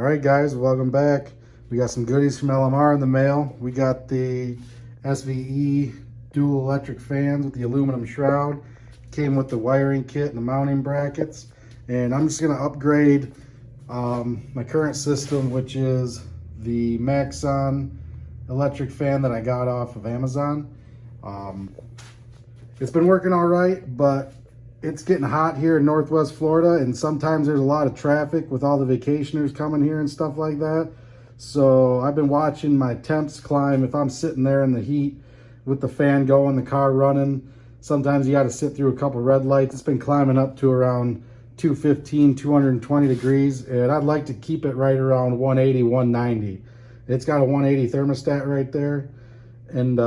right, guys, welcome back. We got some goodies from LMR in the mail. We got the SVE dual electric fans with the aluminum shroud. Came with the wiring kit and the mounting brackets. And I'm just gonna upgrade my current system, which is the Maxon electric fan that I got off of Amazon. It's been working all right, but it's getting hot here in Northwest Florida, and sometimes there's a lot of traffic with all the vacationers coming here and stuff like that. So I've been watching my temps climb. If I'm sitting there in the heat with the fan going, the car running, sometimes you got to sit through a couple red lights. It's been climbing up to around 215, 220 degrees, and I'd like to keep it right around 180, 190. It's got a 180 thermostat right there, and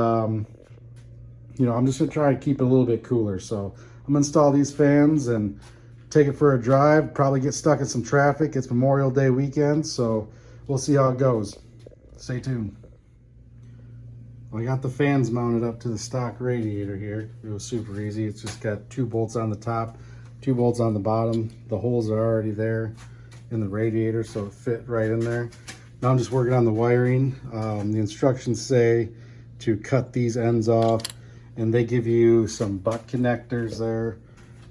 you know, I'm just gonna try to keep it a little bit cooler. So I'm gonna install these fans and take it for a drive, probably get stuck in some traffic. It's Memorial Day weekend, so we'll see how it goes. Stay tuned. Well, I got the fans mounted up to the stock radiator here. It was super easy. It's just got 2 bolts on the top, 2 bolts on the bottom. The holes are already there in the radiator, so it fit right in there. Now I'm just working on the wiring. The instructions say to cut these ends off, and they give you some butt connectors there,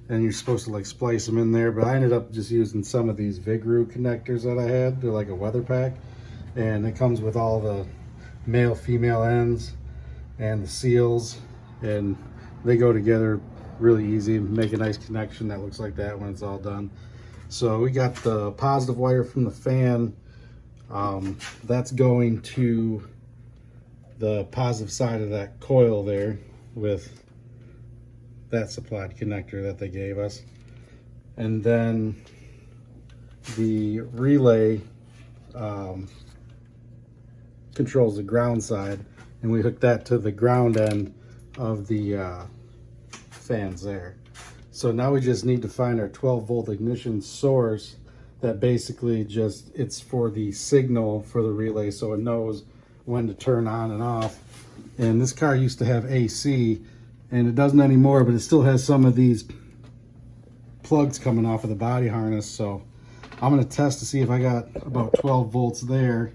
and you're supposed to like splice them in there, but I ended up just using some of these Vigru connectors that I had. They're like a weather pack, and it comes with all the male female ends and the seals, and they go together really easy, make a nice connection that looks like that when it's all done. So we got the positive wire from the fan, that's going to the positive side of that coil there with that supplied connector that they gave us. And then the relay controls the ground side, and we hooked that to the ground end of the fans there. So now we just need to find our 12-volt ignition source that basically just, it's for the signal for the relay, so it knows when to turn on and off. And this car used to have AC, and it doesn't anymore, but it still has some of these plugs coming off of the body harness. So I'm going to test to see if I got about 12 volts there.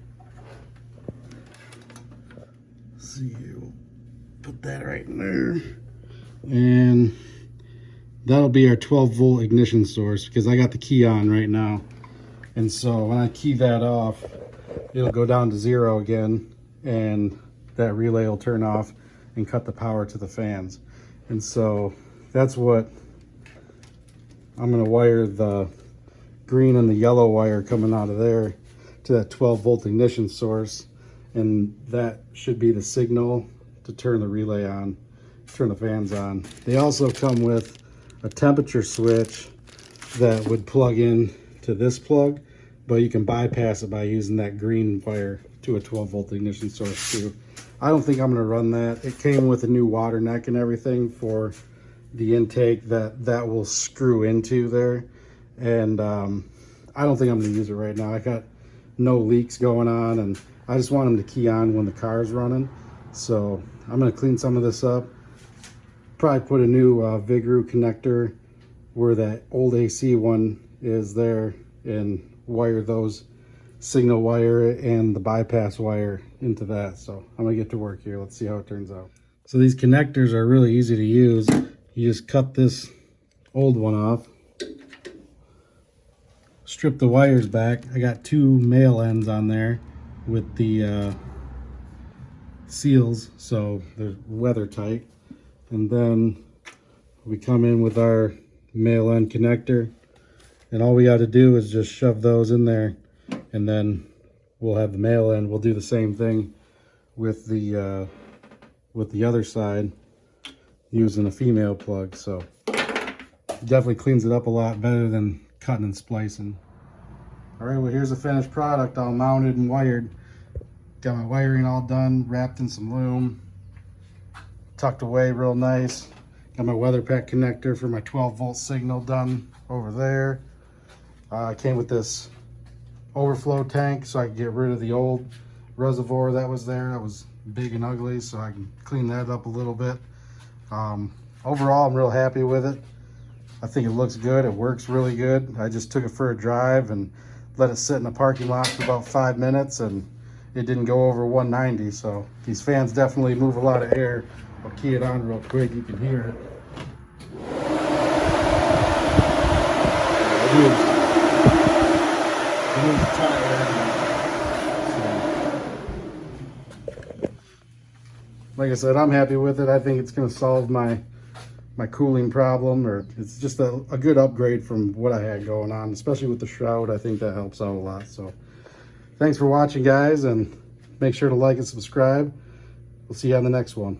Let's see here, we'll put that right in there, and that'll be our 12-volt ignition source, because I got the key on right now. And so when I key that off, it'll go down to 0 again, and that relay will turn off and cut the power to the fans. And so that's what I'm going to wire the green and the yellow wire coming out of there to that 12-volt ignition source, and that should be the signal to turn the relay on, turn the fans on. They also come with a temperature switch that would plug in to this plug, but you can bypass it by using that green wire to a 12-volt ignition source too. I don't think I'm going to run that. It came with a new water neck and everything for the intake that will screw into there, and I don't think I'm going to use it right now. I got no leaks going on, and I just want them to key on when the car is running. So I'm going to clean some of this up, probably put a new Vigru connector where that old AC one is there, and wire those signal wire and the bypass wire into that. So I'm gonna get to work here. Let's see how it turns out. So these connectors are really easy to use. You just cut this old one off, strip the wires back. I got 2 male ends on there with the seals, so they're weather tight. And then we come in with our male end connector, and all we got to do is just shove those in there, and then we'll have the male end. We'll do the same thing with the other side using a female plug. So definitely cleans it up a lot better than cutting and splicing. All right, well, here's the finished product, all mounted and wired. Got my wiring all done, wrapped in some loom, tucked away real nice. Got my weather pack connector for my 12-volt signal done over there. Came with this overflow tank so I could get rid of the old reservoir that was there. That was big and ugly, so I can clean that up a little bit. Overall, I'm real happy with it. I think it looks good. It works really good. I just took it for a drive, and let it sit in the parking lot for about 5 minutes, and it didn't go over 190. So these fans definitely move a lot of air. I'll key it on real quick, you can hear it. It moves a ton of air. So, like I said, I'm happy with it. I think it's going to solve my cooling problem, or it's just a good upgrade from what I had going on, especially with the shroud. I think that helps out a lot. So thanks for watching, guys, and make sure to like and subscribe. We'll see you on the next one.